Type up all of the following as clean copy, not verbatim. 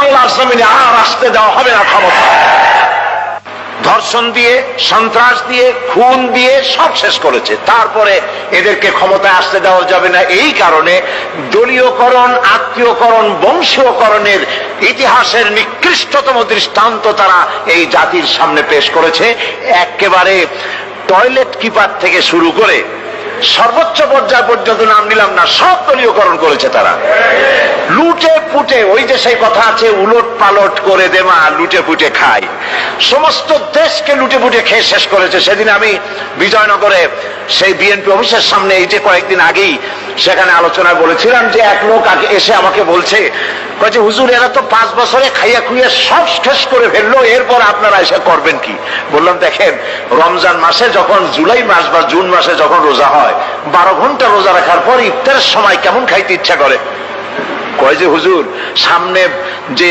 আল্লাহর জমিনে আর আসতে দেওয়া হবে না ক্ষমতা। ধর্ষণ দিয়ে, সন্ত্রাস দিয়ে, খুন দিয়ে সব শেষ করেছে। তারপরে এদেরকে ক্ষমতায় আসতে দেওয়া যাবে না, এই কারণে দলীয়করণ, আত্মীয়করণ, বংশীয়করণের ইতিহাসের নিকৃষ্টতম দৃষ্টান্ত তারা এই জাতির সামনে পেশ করেছে। একেবারে টয়লেট কিপার থেকে শুরু করে সর্বোচ্চ পর্যায় পর্যন্ত নাম নিলাম না, সব দলীয়করণ করেছে তারা। লুটে পুটে, ওই যে সেই কথা আছে, উলট পালট করে দেমা লুটে পুটে খায়, সমস্ত দেশকে লুটে পুটে খেয়ে শেষ করেছে। সেদিন আমি বিজয়নগরে সেই বিএনপি অফিসের সামনে, এই যে কয়েকদিন আগেই সেখানে আলোচনায় বলেছিলাম যে এক লোক আগে এসে আমাকে বলছে, হুজুর এরা তো 5 বছরে খাইয়া খুইয়া সব শেষ করে ফেললো, এরপর আপনারা এসে করবেন কি? বললাম দেখেন, রমজান মাসে যখন, জুলাই মাস বা জুন মাসে যখন রোজা হয়, 12 ঘন্টা রোজা রাখার পর ইফতারের সময় কেমন খাইতে ইচ্ছা করে? কয় যে হুজুর সামনে যে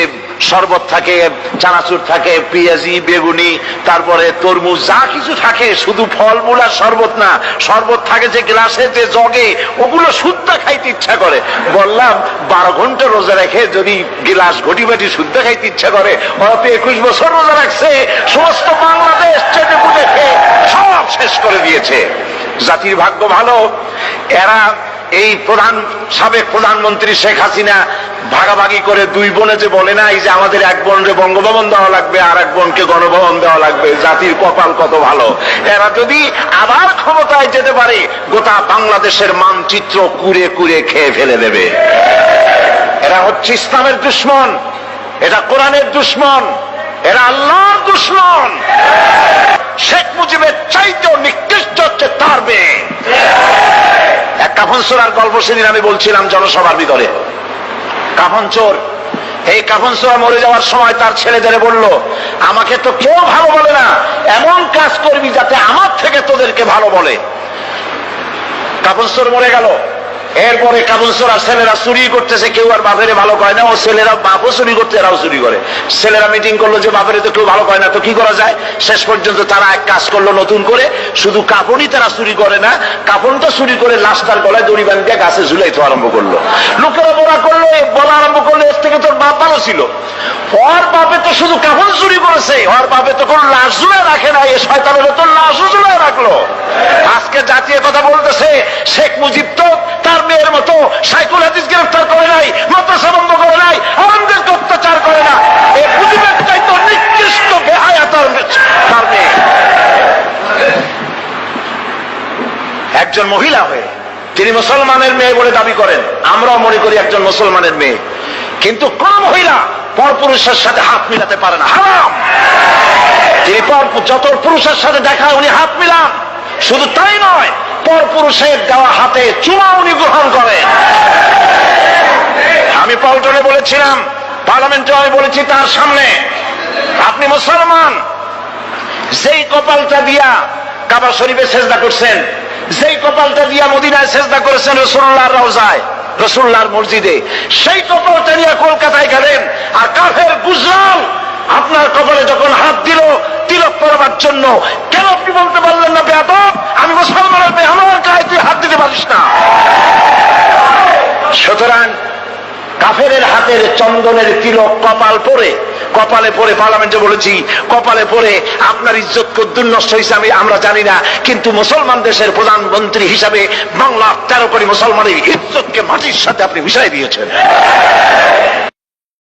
শরবত থাকে, চানাচুর থাকে, পেঁয়াজি, বেগুনি, তারপরে তরমুজ, যা কিছু থাকে, শুধু ফলমূল আর শরবত না, শরবত থাকে যে গ্লাসে, যে জগে, ওগুলো শুদ্ধ খাইতে ইচ্ছা করে। বললাম 12 ঘন্টা রোজা রেখে যদি গ্লাস ঘটি বাটি শুদ্ধ খাইতে ইচ্ছা করে, ওরা তো 21 বছর রোজা রাখছে, সমস্ত বাংলাদেশ চেটে পুটে খেয়ে সব শেষ করে দিয়েছে। জাতির ভাগ্য ভালো, এরা এই সাবেক প্রধানমন্ত্রী শেখ হাসিনা ভাগাভাগি করে 2 বোনে যে বলে না, এই যে আমাদের এক বোনকে বঙ্গভবন দেওয়া লাগবে আর এক বোনকে গণভবন দেওয়া লাগবে, জাতির কপাল কত ভালো। এরা যদি আবার ক্ষমতায় যেতে পারে, গোটা বাংলাদেশের মানচিত্র কুড়ে কুড়ে খেয়ে ফেলে দেবে। এরা হচ্ছে ইসলামের দুশমন, এটা কোরআনের দুশমন, এরা আল্লাহর দুশমন। শেখ মুজিবের চাইতেও নিকৃষ্ট হচ্ছে তার মেয়ে। এক কাফন চোরার গল্প সেদিন আমি বলছিলাম জনসভার ভিতরে। কাফন চোর, এই কাফন চোর মরে যাওয়ার সময় তার ছেলেদের বলল, আমাকে তো কেউ ভালো বলে না, এমন কাজ করবি যাতে আমার থেকে তোদেরকে ভালো বলে। কাফন চোর মরে গেল। এরপরে কাফন চোর আর ছেলেরা চুরি করতেছে, কেউ আর বাপেরে ভালো কয় না, ও ছেলেরা বাপও চুরি করতে, এরাও চুরি করে। ছেলেরা মিটিং করলো যে বাপেরে তো কেউ ভালো কয় না, তো কি করা যায়? শেষ পর্যন্ত তারা এক কাজ করলো নতুন করে, শুধু কাপড়ই তারা চুরি করে না, কাপড়টা চুরি করে লাশটার গলায় দড়ি বাঁধিয়ে গাছে ঝুলাইতে আরম্ভ করলো। লোকেরা বলা আরম্ভ করলো, এর থেকে তোর বাপ ভালো ছিল। ওর বাপে তো শুধু কাপড় চুরি করেছে, ওর বাপে তো কোন লাশ ঝুলে রাখে না, এ শয়তানের তো লাশও ঝুলে রাখলো। আজকে জাতীয় কথা বলতেছে, শেখ মুজিব তো তার মেয়ের মতো সাইকুল হাদিস গ্রেফতার করে নাই, মাদ্রাসা বন্ধ করে নাই, আলেমদেরকে অত্যাচার করে না। এই মুজিবের চাইতে নিকৃষ্ট বেহায়া তার মেয়ে। একজন মহিলা হয়ে তিনি মুসলমানের মেয়ে বলে দাবি করেন, আমরাও মনে করি একজন মুসলমানের মেয়ে, কিন্তু কোন মহিলা পরপুরুষের সাথে হাত মিলাতে পারে না, হারাম। তিনি যত পুরুষের সাথে দেখা উনি হাত মিলান, শুধু তাই নয়, পরপুরুষের দেওয়া হাতে চুমা উনি গ্রহণ করেন। আমি পল্টনে বলেছিলাম, পার্লামেন্টে আমি বলেছি তার সামনে, আপনি মুসলমান, যেই কপালটা দিয়া কাবা শরীফে সেজদা করছেন, যেই কপালটা দিয়া মদিনায় সেজদা করেছেন রাসূলুল্লাহর রওজায়, রাসূলুল্লাহর মসজিদে, সেই কপালটা নিয়ে কলকাতায় গেলেন, আর কাফের গুজরাল আপনার কপালে যখন হাত দিল তিলক পরাবার জন্য, কেন আপনি বলতে পারলেন না, বেয়াদব, আমি মুসলমানের মেয়ে, আমার গায়ে তুই হাত দিতে পারিস না? সুতরাং কাফেরের হাতের চন্দনের তিলক কপালে পরে পার্লামেন্টে বলেছি, কপালে পরে আপনার ইজ্জত কদ্দুর নষ্ট হয়েছে আমরা জানি না, কিন্তু মুসলমান দেশের প্রধানমন্ত্রী হিসাবে বাংলার 13 কোটি মুসলমানের ইজ্জতকে মাটির সাথে আপনি মিশাই দিয়েছেন।